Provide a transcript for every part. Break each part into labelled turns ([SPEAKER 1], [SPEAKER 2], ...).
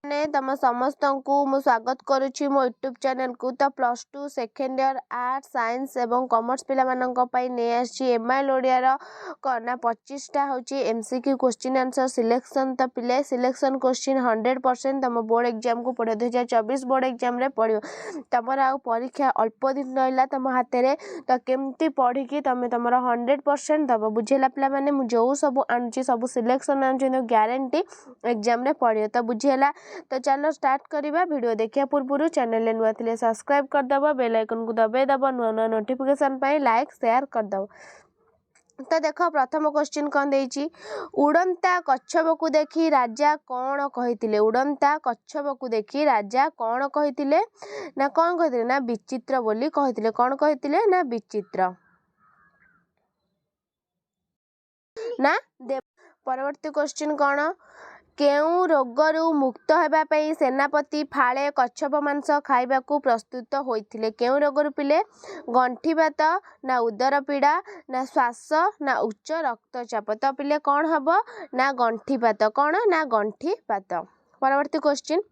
[SPEAKER 1] ने तम समस्त को मु स्वागत करुच्ची मो यूट्यूब चैनल को। तो plus two second year arts science एवं कॉमर्स पिला नहीं आसी एमआईएल ओडिया ना 25टा हूँ एमसीक्यू क्वेश्चन आंसर सिलेक्शन। तो पिले सिलेक्शन क्वेश्चन 100% तुम बोर्ड एग्जाम को पढ़ो 2024 बोर्ड एग्जाम रे पढ़ो। तुम परीक्षा अल्प दिन रहा तुम हाथ में तो केमती पढ़ी तुम तुम 100% दब बुझेगा पिला माने जो सब आनुची सब सिलेक्शन आनुची ग्यारंटी एग्जाम रे पढ़ियो। तो बुझेगा तो चलो स्टार्ट करवा। वीडियो देखिया पूर्व चैनल नुआ थे सब्सक्राइब करदब बेल आइकन को दबाइदब नुआ नुआ नोटिफिकेशन लाइक शेयर करदब। तो देख प्रथम क्वेश्चन कौन देछि उड़ंता कच्छप को देखी राजा कौन कहिथिले। उड़ंता कच्छप को देखी राजा कौन कहिथिले ना कौन कहिथिले ना विचित्र बोली कहिथिले। कौन कहिथिले ना विचित्र ना देव। परवर्ती क्वेश्चन कौन केउ रोगरू मुक्त हेबा पई सेनापति फाळे कच्छप मांस खाइबाकू प्रस्तुत होइथिले। केउ रोगरू पिले गंठीबात ना उदर पीड़ा ना श्वास ना उच्च रक्तचाप। तो पिले कौन हबो ना गंठीबात। कौन ना गंठीबात। परवर्ती क्वेश्चन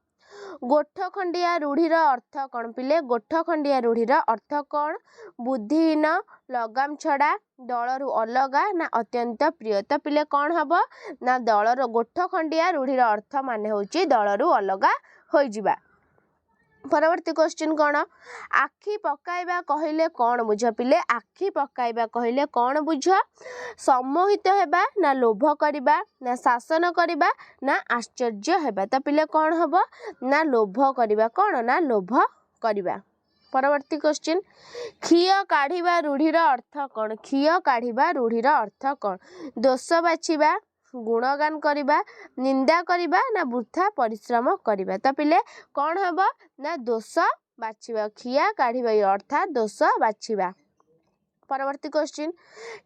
[SPEAKER 1] गोठखंडिया रूढ़ीर अर्थ कौन पिले गोठखंडिया रूढ़ीर अर्थ कौन बुद्धिहीन लगाम छड़ा दलरू अलगा ना अत्यंत प्रिय। तो पिले कौन हबो ना दलर गोठखंडिया रूढ़ीर अर्थ माने होची दलरू अलगा होई जिबा। परवर्ती क्वेश्चन कौन आखि पकाइबा कहले कौन बुझ पिले आखि पकाइबा कहले कौन बुझ सम्मोहित हेबा ना लोभ करिबा ना शासन करिबा ना आश्चर्य हेबा। तो पिले कौन हबो ना लोभ करिबा। कौन ना लोभ करिबा। परवर्ती क्वेश्चन खिय काढ़िबा रूढ़ीर अर्थ कौन खिय काढ़िबा रूढ़ीर अर्थ कौन दोष बाछिबा गुणगान करिबा निंदा करिबा ना वृथा परिश्रम करिबा। तो पिले कौन हबो ना दोष बाछिबा खिया काढ़िबा अर्थात दोष बाछिबा। परवर्ती क्वेश्चन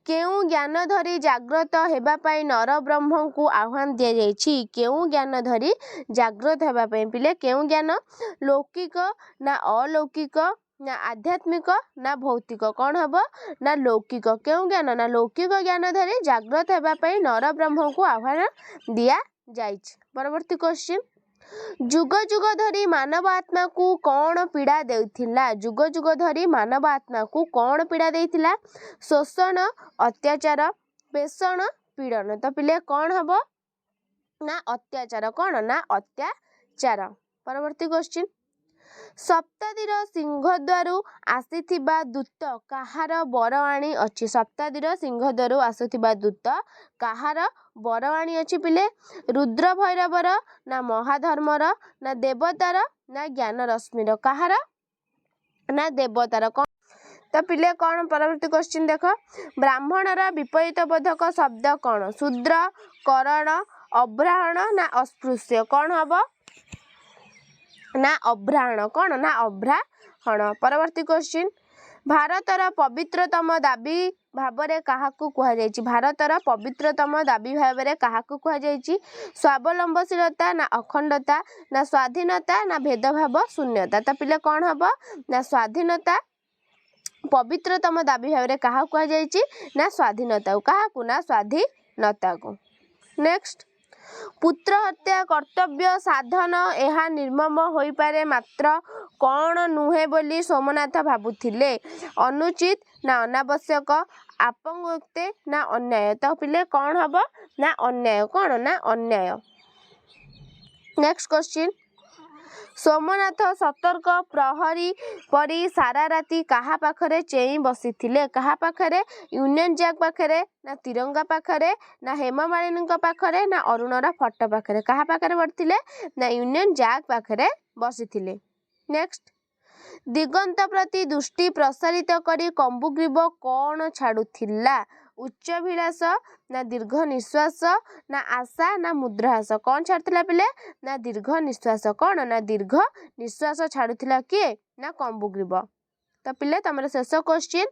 [SPEAKER 1] केउ ज्ञान धरी जाग्रत हेबा पई नर ब्रह्म को आह्वान दिया जायछि। केउ ज्ञान धरी जाग्रत हेबा पई पिले केउ ज्ञान लौकिक ना अलौकिक ना आध्यात्मिक ना भौतिक। कौन हबो ना लौकिक। केउ ज्ञान ना लौकिक ज्ञान धरी जाग्रत हेबा पई नर ब्रह्म को आह्वान दिया जायछि। परवर्ती क्वेश्चन जुग जुग धरी मानव आत्मा को कौन पीड़ा देउथिला। जुग जुग धरी मानव आत्मा को कौन पीड़ा देइथिला शोषण अत्याचार पेषण पीड़न। तो पिले कौन हबो ना अत्याचार। कौन ना अत्याचार। परवर्ती क्वेश्चन सप्तदीर सिंहद्वारू आसीथिबा दूत कहार बर आनी अछि। सप्तदीर सिंहद्वारू आसीथिबा दूत कहार बर आनी अछि पिले रुद्र भैरवर ना महाधर्मर ना देवतार ना ज्ञान रश्मिर। कहार ना देवतार। कौन तो पिले कौन। परवर्ती क्वेश्चन देख ब्राह्मणर विपरीत बोधक शब्द कौन शूद्र करण अब्राहण ना अस्पृश्य। कौन हबो ना अब्राहण। कौन ना अब्राहण। परवर्ती क्वेश्चन भारतर पवित्रतम दाबी भावरे काहाकू कुहा जायछि। भारतर पवित्रतम दाबी भावरे काहाकू कुहा जायछि स्वावलंबनशीलता ना अखंडता ना स्वाधीनता ना भेदभाव शून्यता। तो पिले कौन हबो ना स्वाधीनता। पवित्रतम दाबी भावरे काहा कुहा जायछि ना स्वाधीनता काहाकू ना स्वाधीनता को। नेक्स्ट पुत्र हत्या कर्तव्य साधन यह निर्मम होई पारे मात्र कौन नुहे बोली सोमनाथ भाबुथिले अनुचित ना अनावश्यक आपंगुक्ते ना अन्याय। तो पिले कौन हबो ना अन्याय। कौन ना अन्याय। नेक्स्ट क्वेश्चन सोमनाथ सतर्क प्रहरी परी सारा राति कहा पाखरे चेई बसिथिले। कहा पाखरे यूनियन जैक पाखरे ना तिरंगा पाखरे ना हेममालिनी पाखरे ना अरुणर फटो पाखरे। कहा पाखरे बसिथिले ना यूनियन जैक पाखरे बसिथिले। नेक्स्ट दिगंत प्रति दृष्टि प्रसारित करी कंबुग्रीब कौन छाड़ुथिला उच्चभिलाष ना दीर्घ निश्वास ना आशा ना मुद्राहास। कौन छाड़ुथिला पिले ना दीर्घ निश्वास। कौन ना दीर्घ निश्वास छाड़ुथिला किए ना कंबुग्रीब। तो पिले तमर शेष क्वेश्चन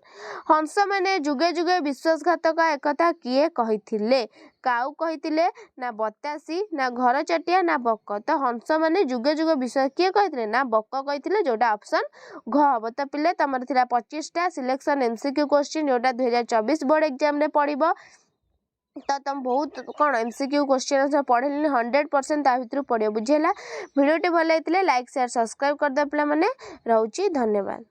[SPEAKER 1] हंस माने जुगे जुगे विश्वासघातक एकथा किए कहिथिले काऊ कहिथिले ना बतासी ना घर चटिया ना बक। तो हंस माने जुगे जुगे विश्वास किए कहिथिले ना बक कहिथिले जोटा ऑप्शन घ हबो। तो पिले तमर थिला 25टा सिलेक्शन एमसीक्यू क्वेश्चन जोटा 2024 बोर्ड एग्जाम रे पड़िबो तो तुम बहुत कौन एमसीक्यू क्वेश्चन पढ़े 100% ता भितर पढ़ियो बुझेला। वीडियो टी भल लाइक शेयर सब्सक्राइब कर दे पे मैंने। रहूची धन्यवाद।